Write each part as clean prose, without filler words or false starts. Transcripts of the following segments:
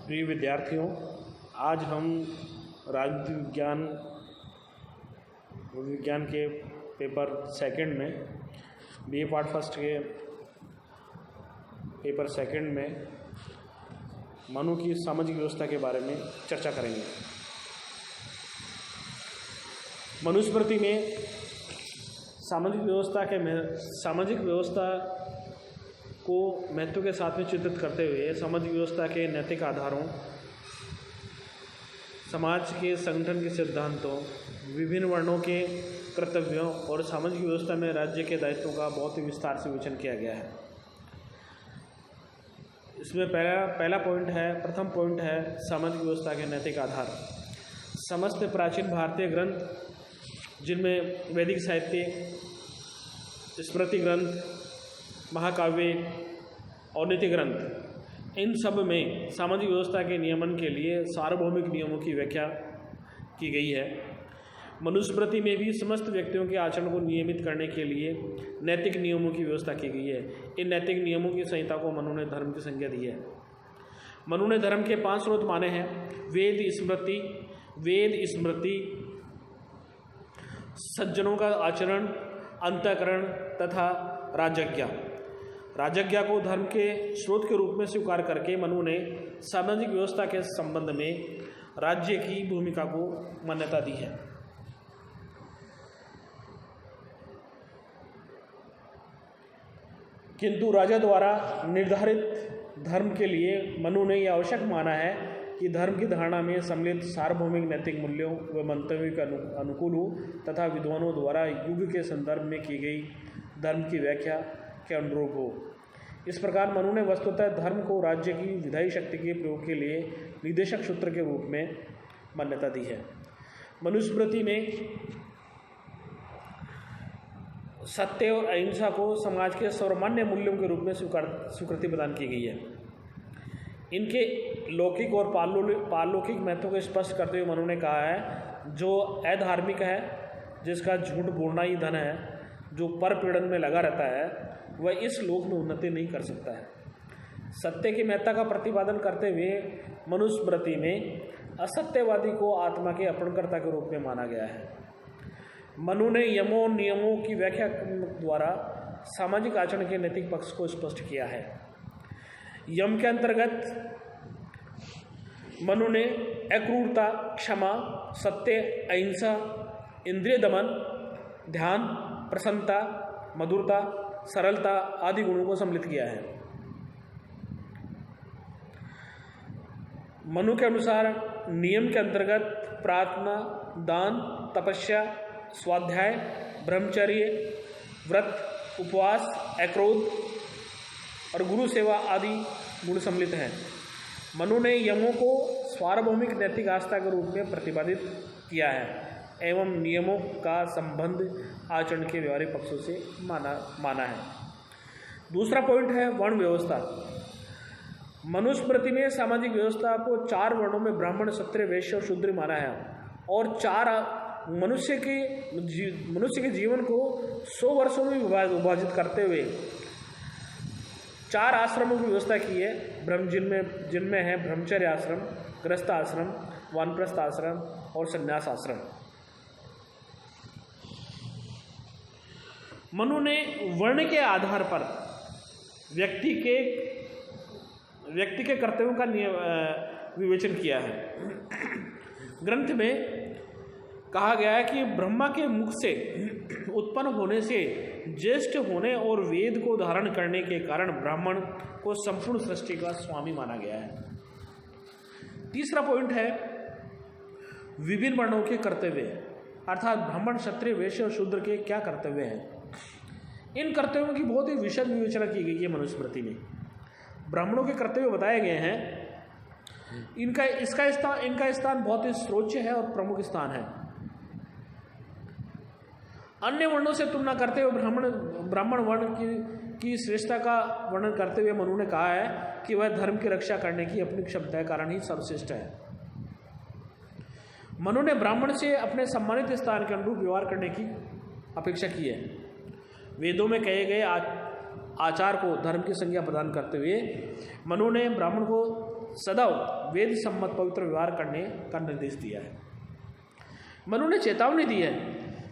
प्रिय विद्यार्थियों, आज हम राजनीति विज्ञान के पेपर सेकंड में बीए पार्ट फर्स्ट के पेपर सेकंड में मनु की सामाजिक व्यवस्था के बारे में चर्चा करेंगे। मनुस्मृति में सामाजिक व्यवस्था को महत्व के साथ में चित्रित करते हुए सामाजिक व्यवस्था के नैतिक आधारों, समाज के संगठन के सिद्धांतों, विभिन्न वर्णों के कर्तव्यों और सामाजिक व्यवस्था में राज्य के दायित्वों का बहुत ही विस्तार से विवेचन किया गया है। इसमें प्रथम पॉइंट है सामाजिक व्यवस्था के नैतिक आधार। समस्त प्राचीन भारतीय ग्रंथ, जिनमें वैदिक साहित्य, स्मृति ग्रंथ, महाकाव्य और नीति ग्रंथ, इन सब में सामाजिक व्यवस्था के नियमन के लिए सार्वभौमिक नियमों की व्याख्या की गई है। मनुस्मृति में भी समस्त व्यक्तियों के आचरण को नियमित करने के लिए नैतिक नियमों की व्यवस्था की गई है। इन नैतिक नियमों की संहिता को मनु ने धर्म की संज्ञा दी है। मनु ने धर्म के 5 स्रोत माने हैं: वेद स्मृति, सज्जनों का आचरण, अंतःकरण तथा राजज्ञा को धर्म के स्रोत के रूप में स्वीकार करके मनु ने सामाजिक व्यवस्था के संबंध में राज्य की भूमिका को मान्यता दी है। किंतु राजा द्वारा निर्धारित धर्म के लिए मनु ने यह आवश्यक माना है कि धर्म की धारणा में सम्मिलित सार्वभौमिक नैतिक मूल्यों व मंतव्यों के अनुकूल हो तथा विद्वानों द्वारा युग के संदर्भ में की गई धर्म की व्याख्या के अनुरूप हो। इस प्रकार मनु ने वस्तुतः धर्म को राज्य की विधायी शक्ति के प्रयोग के लिए निर्देशक सूत्र के रूप में मान्यता दी है। मनुस्मृति में सत्य और अहिंसा को समाज के सर्वमान्य मूल्यों के रूप में स्वीकृति प्रदान की गई है। इनके लौकिक और पारलौकिक महत्व को स्पष्ट करते हुए मनु ने कहा है, जो अधार्मिक है, जिसका झूठ बोलना ही धन है, जो पर पीड़न में लगा रहता है, वह इस लोक में उन्नति नहीं कर सकता है। सत्य की महत्ता का प्रतिपादन करते हुए मनुस्मृति में असत्यवादी को आत्मा के अपहरणकर्ता के रूप में माना गया है। मनु ने यमों नियमों की व्याख्या द्वारा सामाजिक आचरण के नैतिक पक्ष को स्पष्ट किया है। यम के अंतर्गत मनु ने अक्रूरता, क्षमा, सत्य, अहिंसा, इंद्रिय दमन, ध्यान, प्रसन्नता, मधुरता, सरलता आदि गुणों को सम्मिलित किया है। मनु के अनुसार नियम के अंतर्गत प्रार्थना, दान, तपस्या, स्वाध्याय, ब्रह्मचर्य, व्रत, उपवास, अक्रोध और गुरु सेवा आदि गुण सम्मिलित हैं। मनु ने यमों को सार्वभौमिक नैतिक आस्था के रूप में प्रतिपादित किया है एवं नियमों का संबंध आचरण के व्यवहारिक पक्षों से माना है। दूसरा पॉइंट है वर्ण व्यवस्था। मनुस्मृति में सामाजिक व्यवस्था को 4 वर्णों में ब्राह्मण, क्षत्रिय, वैश्य और शूद्र माना है और 4 मनुष्य के जीवन को 100 वर्षों में विभाजित करते हुए 4 आश्रमों की व्यवस्था की है, जिनमें है ब्रह्मचर्य आश्रम, गृहस्थ आश्रम, वानप्रस्थ आश्रम और संन्यास आश्रम। मनु ने वर्ण के आधार पर व्यक्ति के कर्तव्यों का विवेचन किया है। ग्रंथ में कहा गया है कि ब्रह्मा के मुख से उत्पन्न होने से ज्येष्ठ होने और वेद को धारण करने के कारण ब्राह्मण को संपूर्ण सृष्टि का स्वामी माना गया है। तीसरा पॉइंट है विभिन्न वर्णों के कर्तव्य, अर्थात ब्राह्मण, क्षत्रिय, वैश्य और शूद्र के क्या कर्तव्य हैं। इन कर्तव्यों की बहुत ही विशद विवेचना की गई है मनुस्मृति में। ब्राह्मणों के कर्तव्य बताए गए हैं। इनका स्थान बहुत ही सर्वोच्च है और प्रमुख स्थान है। अन्य वर्णों से तुलना करते हुए ब्राह्मण वर्ण की श्रेष्ठता का वर्णन करते हुए मनु ने कहा है कि वह धर्म की रक्षा करने की अपनी क्षमता के कारण ही सर्वश्रेष्ठ है। मनु ने ब्राह्मण से अपने सम्मानित स्थान के अनुरूप व्यवहार करने की अपेक्षा की है। वेदों में कहे गए आचार को धर्म की संज्ञा प्रदान करते हुए मनु ने ब्राह्मण को सदैव वेद सम्मत पवित्र व्यवहार करने का निर्देश दिया है। मनु ने चेतावनी दी है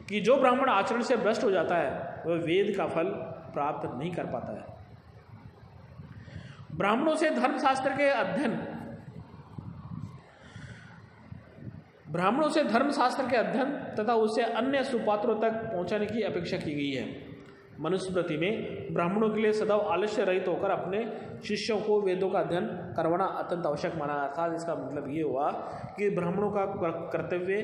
कि जो ब्राह्मण आचरण से भ्रष्ट हो जाता है वह वेद का फल प्राप्त नहीं कर पाता है। ब्राह्मणों से धर्मशास्त्र के अध्ययन तथा उसे अन्य सुपात्रों तक पहुंचाने की अपेक्षा की गई है। मनुस्मृति में ब्राह्मणों के लिए सदैव आलस्य रहित होकर अपने शिष्यों को वेदों का अध्ययन करवाना अत्यंत आवश्यक माना था। इसका मतलब ये हुआ कि ब्राह्मणों का कर्तव्य,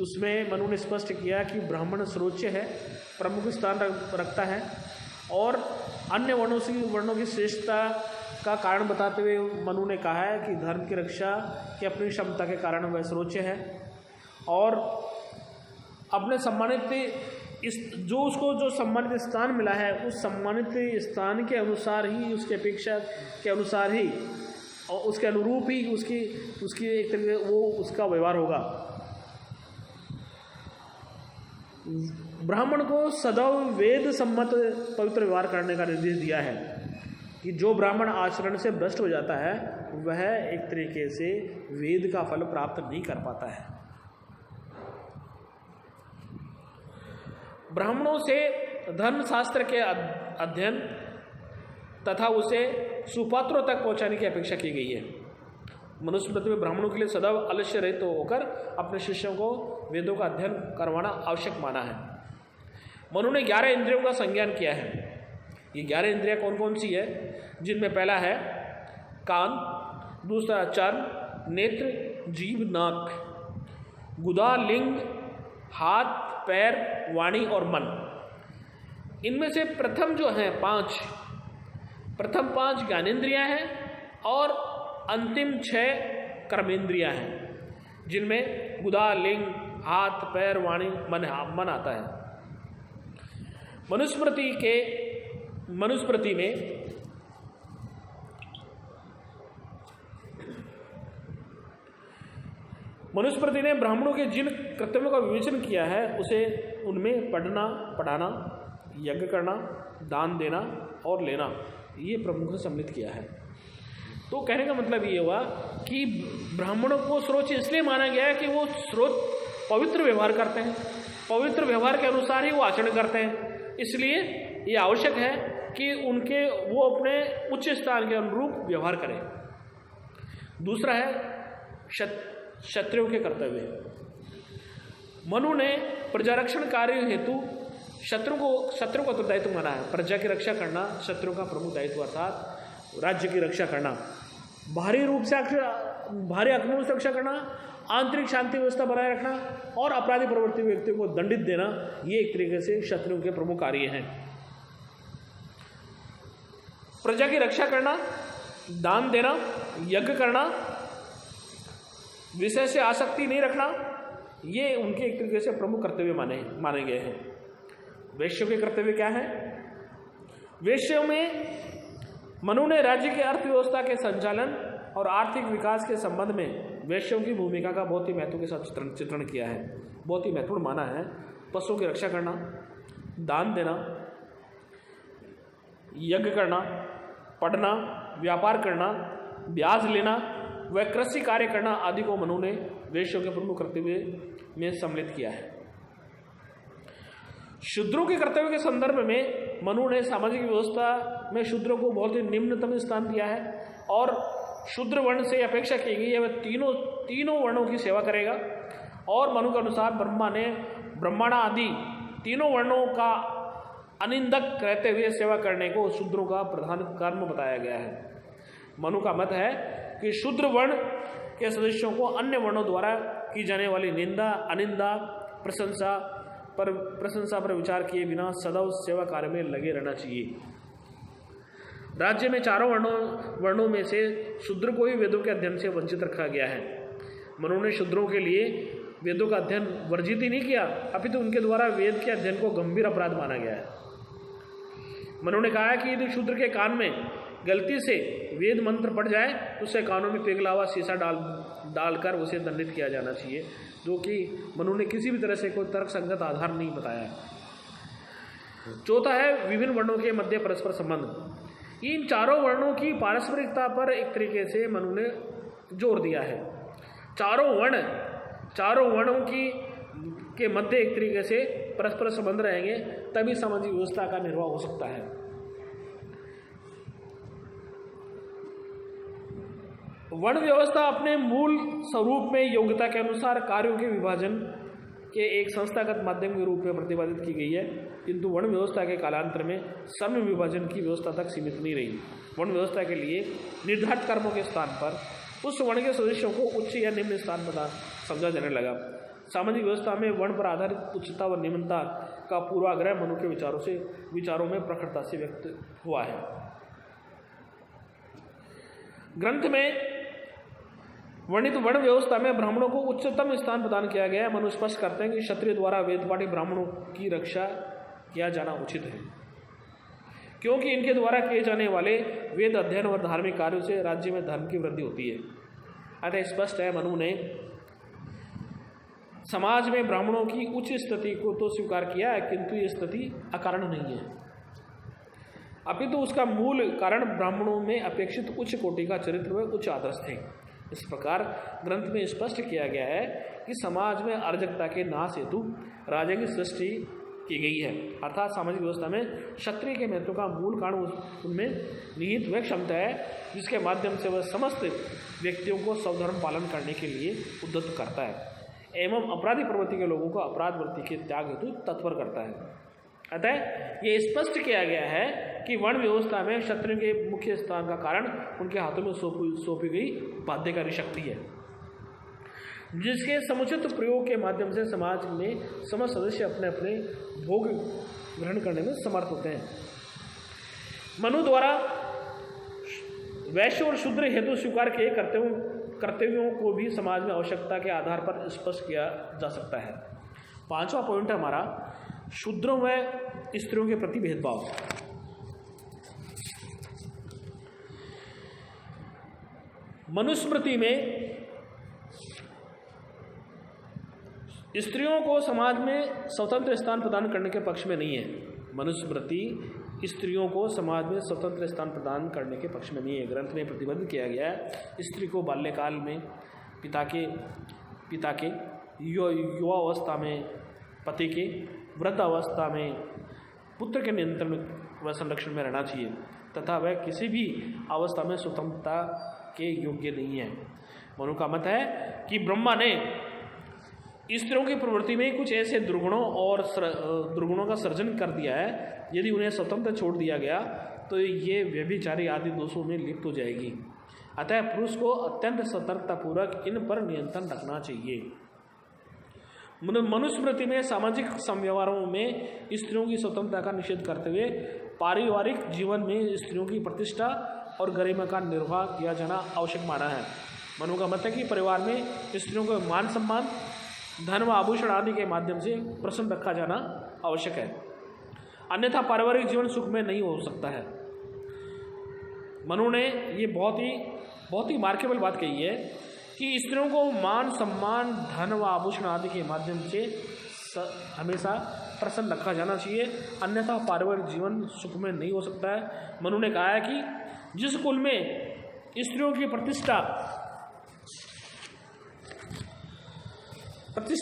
उसमें मनु ने स्पष्ट किया कि ब्राह्मण सर्वोच्च है, प्रमुख स्थान रखता है और अन्य वर्णों की श्रेष्ठता का कारण बताते हुए मनु ने कहा है कि धर्म की रक्षा की अपनी क्षमता के कारण वह सर्वोच्च है और अपने जो सम्मानित स्थान मिला है उस सम्मानित स्थान के अनुसार ही, उसकी अपेक्षा के अनुसार ही और उसके अनुरूप ही उसकी एक तरीके वो उसका व्यवहार होगा। ब्राह्मण को सदैव वेद सम्मत पवित्र व्यवहार करने का निर्देश दिया है कि जो ब्राह्मण आचरण से भ्रष्ट हो जाता है वह एक तरीके से वेद का फल प्राप्त नहीं कर पाता है। ब्राह्मणों से धर्मशास्त्र के अध्ययन तथा उसे सुपात्रों तक पहुंचाने की अपेक्षा की गई है। मनुस्मृति में ब्राह्मणों के लिए सदैव आलस्य रहित होकर अपने शिष्यों को वेदों का अध्ययन करवाना आवश्यक माना है। मनु ने 11 इंद्रियों का संज्ञान किया है। ये 11 इंद्रियां कौन कौन सी है? जिनमें पहला है कान, दूसरा चर्म, नेत्र, जीभ, नाक, गुदा, लिंग, हाथ, पैर, वाणी और मन। इनमें से प्रथम 5 ज्ञानेंद्रियां हैं और अंतिम 6 कर्मेंद्रियां हैं, जिनमें गुदा, लिंग, हाथ, पैर, वाणी, मन आता है। मनुस्मृति ने ब्राह्मणों के जिन कर्तव्यों का विवेचन किया है उसे उनमें पढ़ना, पढ़ाना, यज्ञ करना, दान देना और लेना, ये प्रमुख ने सम्मिलित किया है। तो कहने का मतलब ये हुआ कि ब्राह्मणों को सर्वोच्च इसलिए माना गया है कि वो पवित्र व्यवहार करते हैं, पवित्र व्यवहार के अनुसार ही वो आचरण करते हैं। इसलिए ये आवश्यक है कि वो अपने उच्च स्थान के अनुरूप व्यवहार करें। दूसरा है क्षत्रियों के कर्तव्य। मनु ने प्रजारक्षण कार्य हेतु शत्रु को उत्तरदायित्व माना है। प्रजा की रक्षा करना शत्रु का प्रमुख दायित्व, अर्थात राज्य की रक्षा करना, बाहरी आक्रमण से रक्षा करना, आंतरिक शांति व्यवस्था बनाए रखना और अपराधी प्रवृत्ति व्यक्तियों को दंडित देना, ये एक तरीके से शत्रुओं के प्रमुख कार्य हैं। प्रजा की रक्षा करना, दान देना, यज्ञ करना, विषय से आसक्ति नहीं रखना, ये उनके एक तरीके से प्रमुख कर्तव्य माने गए हैं। वैश्यों के कर्तव्य क्या है? वैश्यों में मनु ने राज्य की अर्थव्यवस्था के संचालन और आर्थिक विकास के संबंध में वैश्यों की भूमिका का बहुत ही महत्व के साथ चित्रण किया है, बहुत ही महत्वपूर्ण माना है। पशुओं की रक्षा करना, दान देना, यज्ञ करना, पढ़ना, व्यापार करना, ब्याज लेना व कृषि कार्य करना आदि को मनु ने वैश्यों के प्रमुख कर्तव्य में सम्मिलित किया है। शूद्रों के कर्तव्य के संदर्भ में मनु ने सामाजिक व्यवस्था में शूद्रों को बहुत ही निम्नतम स्थान दिया है और शूद्र वर्ण से अपेक्षा की गई है वह तीनों वर्णों की सेवा करेगा। और मनु के अनुसार ब्रह्मण आदि तीनों वर्णों का अनिंदक रहते हुए सेवा करने को शूद्रों का प्रधान कर्म बताया गया है। मनु का मत है कि शूद्र वर्ण के सदस्यों को अन्य वर्णों द्वारा की जाने वाली निंदा, अनिंदा, प्रशंसा पर विचार किए बिना सदैव सेवा कार्य में लगे रहना चाहिए। राज्य में चारों वर्णों में से शूद्र को ही वेदों के अध्ययन से वंचित रखा गया है। मनु ने शूद्रों के लिए वेदों का अध्ययन वर्जित ही नहीं किया, अपितु उनके द्वारा वेद के अध्ययन को गंभीर अपराध माना गया है। मनु ने कहा कि यदि शूद्र के कान में गलती से वेद मंत्र पड़ जाए तो उसे कानों में पिघला हुआ शीशा डालकर उसे दंडित किया जाना चाहिए, जो कि मनु ने किसी भी तरह से कोई तर्कसंगत आधार नहीं बताया है। चौथा है विभिन्न वर्णों के मध्य परस्पर संबंध। इन चारों वर्णों की पारस्परिकता पर एक तरीके से मनु ने जोर दिया है। चारों वर्णों के मध्य एक तरीके से परस्पर संबंध रहेंगे, तभी सामाजिक व्यवस्था का निर्वाह हो सकता है। वर्ण व्यवस्था अपने मूल स्वरूप में योग्यता के अनुसार कार्यों के विभाजन के एक संस्थागत माध्यम के रूप में प्रतिपादित की गई है, किंतु वर्ण व्यवस्था के कालांतर में सम विभाजन की व्यवस्था तक सीमित नहीं रही। वर्ण व्यवस्था के लिए निर्धारित कर्मों के स्थान पर उस वर्ण के सदस्यों को उच्च या निम्न स्थान पर समझा जाने लगा। सामाजिक व्यवस्था में वर्ण पर आधारित उच्चता व निम्नता का पूर्वाग्रह मनु के विचारों में प्रखरता से व्यक्त हुआ है। ग्रंथ में वर्णित वर्ण व्यवस्था में ब्राह्मणों को उच्चतम स्थान प्रदान किया गया है। मनु स्पष्ट करते हैं कि क्षत्रिय द्वारा वेदपाठी ब्राह्मणों की रक्षा किया जाना उचित है, क्योंकि इनके द्वारा किए जाने वाले वेद अध्ययन और धार्मिक कार्यों से राज्य में धर्म की वृद्धि होती है। अतः स्पष्ट है, मनु ने समाज में ब्राह्मणों की उच्च स्थिति को तो स्वीकार किया है, किंतु ये स्थिति अकारण नहीं है, अपितु उसका मूल कारण ब्राह्मणों में अपेक्षित उच्च कोटि का चरित्र व उच्च आदर्श थे। इस प्रकार ग्रंथ में स्पष्ट किया गया है कि समाज में अराजकता के नाश हेतु राजा की सृष्टि की गई है, अर्थात सामाजिक व्यवस्था में क्षत्रिय के महत्व का मूल कारण उनमें निहित वह क्षमता है जिसके माध्यम से वह समस्त व्यक्तियों को स्वधर्म पालन करने के लिए उद्यत करता है एवं अपराधी प्रवृत्ति के लोगों को अपराध वृत्ति के त्याग हेतु तत्पर करता है। अतः ये स्पष्ट किया गया है कि वर्ण व्यवस्था में क्षत्रियों के मुख्य स्थान का कारण उनके हाथों में सौंपी गई बाध्यकारी शक्ति है, जिसके समुचित प्रयोग के माध्यम से समाज में समस्त सदस्य अपने अपने भोग ग्रहण करने में समर्थ होते हैं। मनु द्वारा वैश्य और शूद्र हेतु स्वीकार किए कर्तव्यों को भी समाज में आवश्यकता के आधार पर स्पष्ट किया जा सकता है। 5वां पॉइंट है हमारा शूद्रों व स्त्रियों के प्रति भेदभाव। मनुस्मृति में स्त्रियों को समाज में स्वतंत्र स्थान प्रदान करने के पक्ष में नहीं है। मनुस्मृति स्त्रियों को समाज में स्वतंत्र स्थान प्रदान करने के पक्ष में नहीं है। ग्रंथ में प्रतिबंध किया गया है स्त्री को बाल्यकाल में पिता के युवावस्था में पति के वृद्धावस्था में पुत्र के नियंत्रण व संरक्षण में रहना चाहिए तथा वह किसी भी अवस्था में स्वतंत्रता के योग्य नहीं है। मनु का मत है कि ब्रह्मा ने स्त्रियों की प्रवृत्ति में कुछ ऐसे दुर्गुणों का सर्जन कर दिया है, यदि उन्हें स्वतंत्र छोड़ दिया गया तो ये व्यभिचारी आदि दोषों में लिप्त हो जाएगी। अतः पुरुष को अत्यंत सतर्कतापूर्वक इन पर नियंत्रण रखना चाहिए। मनुस्मृति में सामाजिक समव्यवहारों में स्त्रियों की स्वतंत्रता का निषेध करते हुए पारिवारिक जीवन में स्त्रियों की प्रतिष्ठा और गरिमा का निर्वाह किया जाना आवश्यक माना है। मनु का मत है कि परिवार में स्त्रियों को मान सम्मान, धन व आभूषण आदि के माध्यम से प्रसन्न रखा जाना आवश्यक है, अन्यथा पारिवारिक जीवन सुख में नहीं हो सकता है। मनु ने ये बहुत ही मार्केबल बात कही है कि स्त्रियों को मान सम्मान, धन व आभूषण आदि के माध्यम से हमेशा प्रसन्न रखा जाना चाहिए, अन्यथा पारिवारिक जीवन सुख में नहीं हो सकता है। मनु ने कहा है कि जिस कुल में स्त्रियों की प्रतिष्ठा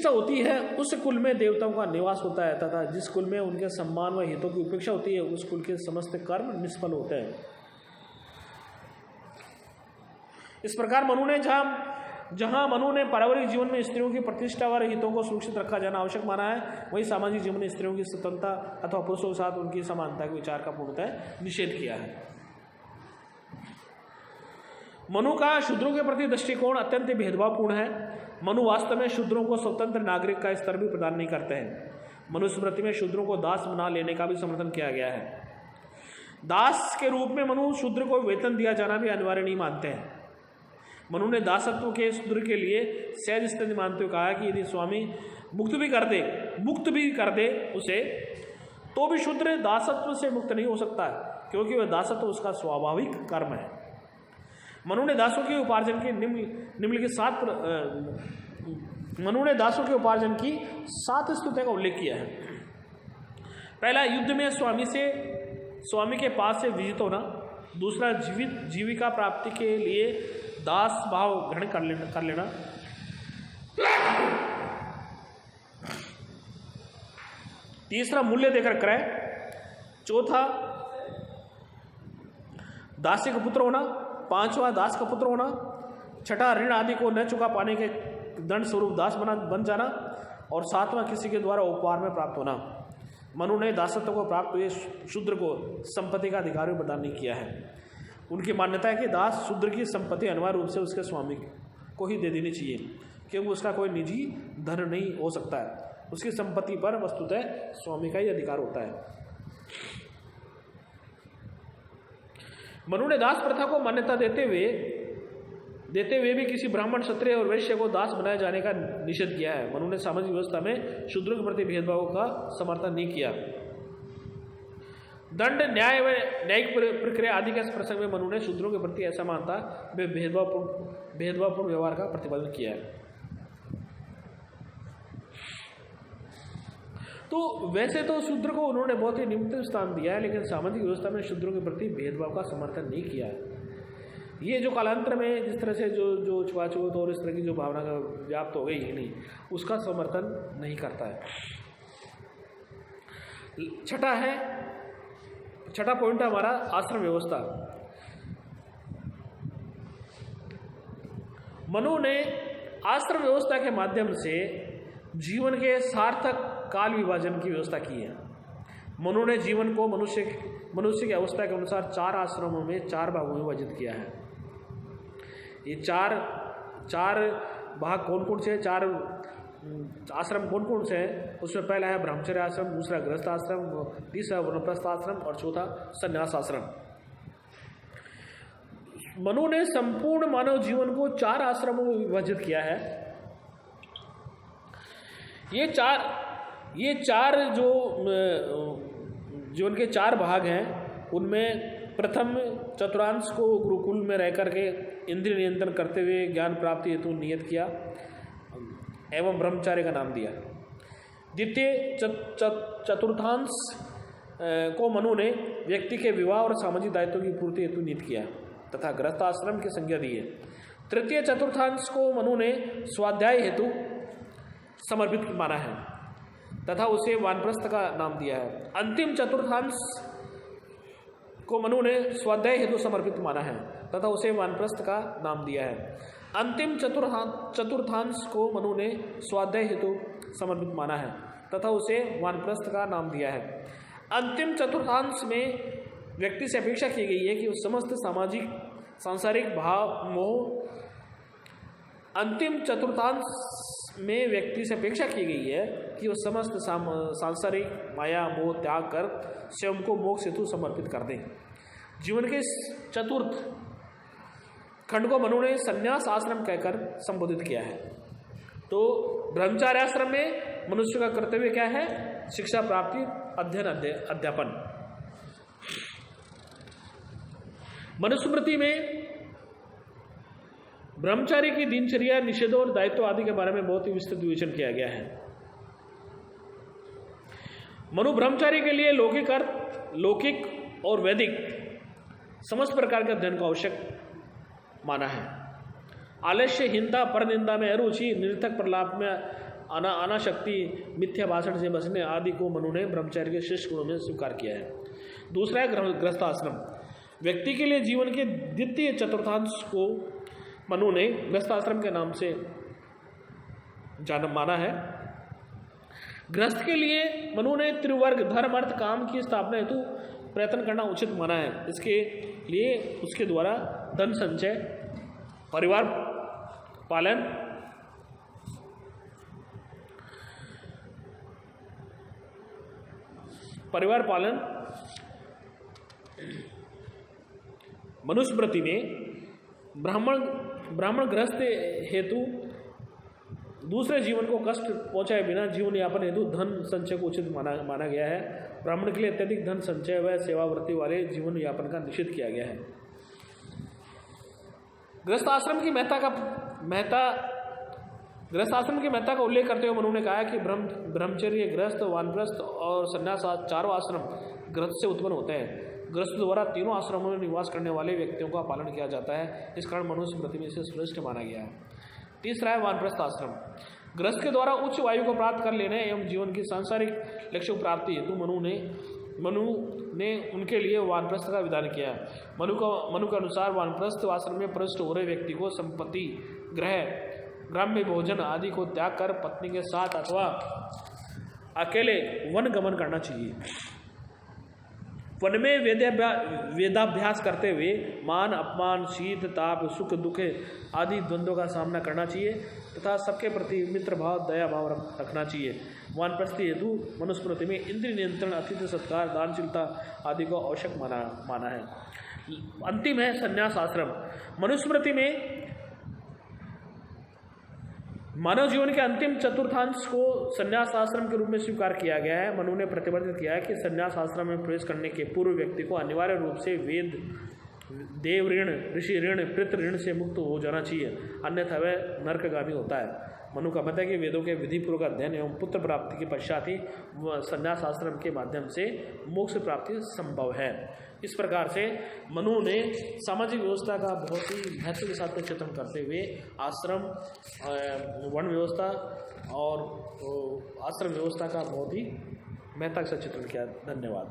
होती है उस कुल में देवताओं का निवास होता है तथा जिस कुल में उनके सम्मान व हितों की उपेक्षा होती है उस कुल के समस्त कर्म निष्फल होते हैं। इस प्रकार जहां मनु ने पारिवारिक जीवन में स्त्रियों की प्रतिष्ठा व हितों को सुरक्षित रखा जाना आवश्यक माना है, वही सामाजिक जीवन में स्त्रियों की स्वतंत्रता अथवा पुरुषों के साथ उनकी समानता के विचार का पूर्णतः निषेध किया है। मनु का शूद्रों के प्रति दृष्टिकोण अत्यंत भेदभावपूर्ण है। मनु वास्तव में शूद्रों को स्वतंत्र नागरिक का स्तर भी प्रदान नहीं करते हैं। मनुस्मृति में शूद्रों को दास बना लेने का भी समर्थन किया गया है। दास के रूप में मनु शूद्र को वेतन दिया जाना भी अनिवार्य नहीं मानते हैं। मनु ने दासत्व के शूद्र के लिए सहज स्थिति मानते हुए कहा कि यदि स्वामी मुक्त भी कर दे उसे, तो भी शूद्र दासत्व से मुक्त नहीं हो सकता है, क्योंकि वह दासत्व उसका स्वाभाविक कर्म है। मनु ने दासों के उपार्जन की निम्नलिखित 7 स्तुतियों का उल्लेख किया है। पहला, युद्ध में स्वामी के पास से विजित होना। दूसरा जीविका प्राप्ति के लिए दास भाव ग्रहण कर लेना। तीसरा मूल्य देकर क्रय। चौथा दासी का पुत्र होना। पांचवा दास का पुत्र होना। छठा ऋण आदि को न चुका पाने के दंड स्वरूप दास बन जाना। और सातवां किसी के द्वारा उपहार में प्राप्त होना। मनु ने दासत्व को प्राप्त हुए शूद्र को संपत्ति का अधिकार प्रदान नहीं किया है। उनकी मान्यता है कि दास शूद्र की संपत्ति अनिवार्य रूप से उसके स्वामी को ही दे देनी चाहिए, क्योंकि उसका कोई निजी धन नहीं हो सकता है। उसकी संपत्ति पर वस्तुतः स्वामी का ही अधिकार होता है। मनु ने दास प्रथा को मान्यता देते हुए भी किसी ब्राह्मण, क्षत्रिय और वैश्य को दास बनाए जाने का निषेध किया है। मनु ने सामाजिक व्यवस्था में शूद्रों के प्रति भेदभाव का समर्थन नहीं किया। दंड, न्याय व न्यायिक प्रक्रिया आदि के प्रसंग में मनु ने शूद्रों के प्रति ऐसा मानता वे भेदभावपूर्ण व्यवहार का प्रतिपादन किया है। तो वैसे तो शूद्र को उन्होंने बहुत ही निम्न स्थान दिया है, लेकिन सामाजिक व्यवस्था में शूद्रों के प्रति भेदभाव का समर्थन नहीं किया है। ये जो कालांतर में जिस तरह से जो छुआछूत और इस तरह की जो भावना का व्याप्त हो गई है नहीं, उसका समर्थन नहीं करता है। छठा पॉइंट है हमारा आश्रम व्यवस्था। मनु ने आश्रम व्यवस्था के माध्यम से जीवन के सार्थक काल विभाजन की व्यवस्था की है। मनु ने जीवन को मनुष्य की अवस्था के अनुसार 4 आश्रमों में 4 भागों में विभाजित किया है। ये चार भाग कौन कौन से, 4 आश्रम कौन कौन से हैं? उसमें पहला है ब्रह्मचर्य आश्रम, दूसरा गृहस्थ आश्रम, तीसरा वानप्रस्थ आश्रम और चौथा संन्यास आश्रम। मनु ने संपूर्ण मानव जीवन को 4 आश्रमों में विभाजित किया है। ये चार जो जीवन के 4 भाग हैं, उनमें प्रथम चतुर्थांश को गुरुकुल में रह करके इंद्रिय नियंत्रण करते हुए ज्ञान प्राप्ति हेतु नियत किया एवं ब्रह्मचार्य का नाम दिया। द्वितीय चतुर्थांश को मनु ने व्यक्ति के विवाह और सामाजिक दायित्वों की पूर्ति हेतु नियत किया तथा गृहस्थ आश्रम की संज्ञा दी है। तृतीय चतुर्थांश को मनु ने स्वाध्याय हेतु समर्पित माना है तथा उसे वानप्रस्थ का नाम दिया है। अंतिम चतुर्थांश को मनु ने स्वाध्याय हेतु समर्पित माना है तथा उसे वानप्रस्थ का नाम दिया है। अंतिम चतुर्थांश को मनु ने स्वाध्याय हेतु समर्पित माना है तथा उसे वानप्रस्थ का नाम दिया है। अंतिम चतुर्थांश में व्यक्ति से अपेक्षा की गई है कि उस समस्त सामाजिक सांसारिक भाव मोह अंतिम चतुर्थांश में व्यक्ति से अपेक्षा की गई है कि वो समस्त सांसारिक माया मोह त्याग कर स्वयं को मोक्ष हेतु समर्पित कर दें। जीवन के चतुर्थ खंड को मनु ने संन्यास आश्रम कहकर संबोधित किया है। तो ब्रह्मचार्य आश्रम में मनुष्य का कर्तव्य क्या है? शिक्षा प्राप्ति, अध्ययन, अध्यापन। मनुस्मृति में ब्रह्मचारी की दिनचर्या, निषेधों और दायित्व आदि के बारे में बहुत ही विस्तृत विवेचन किया गया है। मनु ब्रह्मचारी के लिए लौकिक और वैदिक समस्त प्रकार के अध्ययन को आवश्यक माना है। आलस्यहीनता, परनिंदा में अरुचि, निरर्थक प्रलाप में अनाशक्ति, मिथ्या भाषण से बचने आदि को मनु ने ब्रह्मचारी के श्रेष्ठ गुणों में स्वीकार किया है। दूसरा है गृहस्थ आश्रम। व्यक्ति के लिए जीवन के द्वितीय चतुर्थांश को मनु ने गृहस्थ आश्रम के नाम से माना है। गृहस्थ के लिए मनु ने त्रिवर्ग धर्म अर्थ काम की स्थापना हेतु प्रयत्न करना उचित माना है। इसके लिए उसके द्वारा धन संचय, परिवार पालन, मनुस्मृति में ब्राह्मण गृहस्थ हेतु दूसरे जीवन को कष्ट पहुंचाए बिना जीवन यापन हेतु धन संचय को उचित माना गया है। ब्राह्मण के लिए अत्यधिक धन संचय व सेवावृत्ति वाले जीवन यापन का निषेध किया गया है। गृहस्थ आश्रम की महत्ता का उल्लेख करते हुए मनु ने कहा कि ब्रह्मचर्य, गृहस्थ, वानप्रस्थ और संन्यास 4 आश्रम गृहस्थ से उत्पन्न होते हैं। गृहस्थ द्वारा तीनों आश्रमों में निवास करने वाले व्यक्तियों का पालन किया जाता है। इस कारण मनुस्मृति में इसे श्रेष्ठ माना गया है। तीसरा है वानप्रस्थ आश्रम। गृहस्थ के द्वारा उच्च वायु को प्राप्त कर लेने एवं जीवन की सांसारिक लक्ष्यों की प्राप्ति हेतु मनु ने उनके लिए वानप्रस्थ का विधान किया। मनु के अनुसार वानप्रस्थ आश्रम में प्रविष्ट हो रहे व्यक्ति को संपत्ति, ग्राम्य भोजन आदि को त्याग कर पत्नी के साथ अथवा अकेले वन गमन करना चाहिए। वन में वेदाभ्यास करते हुए मान, अपमान, शीत, ताप, सुख, दुख आदि द्वंद्वों का सामना करना चाहिए तथा सबके प्रति मित्र भाव, दया भाव रखना चाहिए। वानप्रस्थी हेतु मनुस्मृति में इंद्रिय नियंत्रण, अतिथि सत्कार, दानशीलता आदि को आवश्यक माना है। अंतिम है संन्यास आश्रम। मनुस्मृति में मानव जीवन के अंतिम चतुर्थांश को संन्यास आश्रम के रूप में स्वीकार किया गया है। मनु ने प्रतिबद्ध किया है कि संन्यास आश्रम में प्रवेश करने के पूर्व व्यक्ति को अनिवार्य रूप से वेद, देव ऋण, ऋषि ऋण, पितृ ऋण से मुक्त हो जाना चाहिए, अन्यथा वह नरकगामी होता है। मनु का मत है कि वेदों के विधिपूर्वक अध्ययन एवं पुत्र प्राप्ति के पश्चात ही संन्यास आश्रम के माध्यम से मोक्ष प्राप्ति संभव है। इस प्रकार से मनु ने सामाजिक व्यवस्था का बहुत ही महत्व के साथ चित्रण करते हुए आश्रम, वन व्यवस्था और आश्रम व्यवस्था का बहुत ही महत्व से चित्रण किया। धन्यवाद।